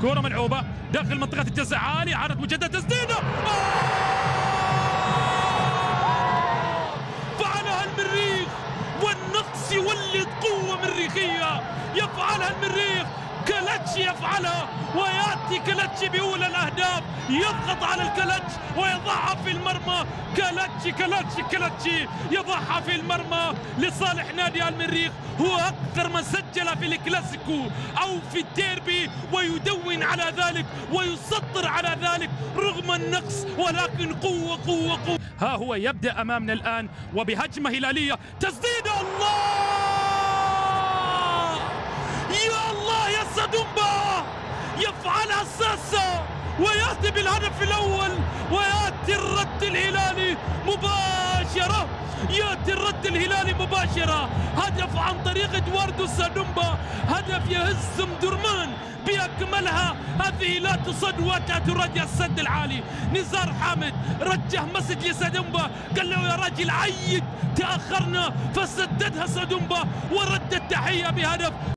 كرة ملعوبة داخل منطقة الجزاء عالي، عادت مجددا تسديدة، فعلها المريخ، والنقص يولد قوة مريخية يفعلها المريخ. كلتشي يفعلها، وياتي كلتشي بأولى الأهداف، يضغط على الكلتش ويضعها في المرمى. كلتشي يضعها في المرمى لصالح نادي المريخ. هو أكثر من سجل في الكلاسيكو أو في الديربي، ويدون على ذلك ويسطر على ذلك رغم النقص، ولكن قوة. ها هو يبدأ أمامنا الآن وبهجمة هلالية، تسديدة، الله يا الله يا سادومبا، يفعلها الساسا ويأتي بالهدف الأول، ويأتي الرد الهلالي مباشرة، هدف عن طريق إدواردو سادومبا، هدف يهز مدرمان بأكملها. هذه لا تصد واجهة الرجاء السد العالي. نزار حامد رجه مسج لسادومبا، قال له يا راجل عيد، تأخرنا، فسددها سادومبا ورد التحية بهدف.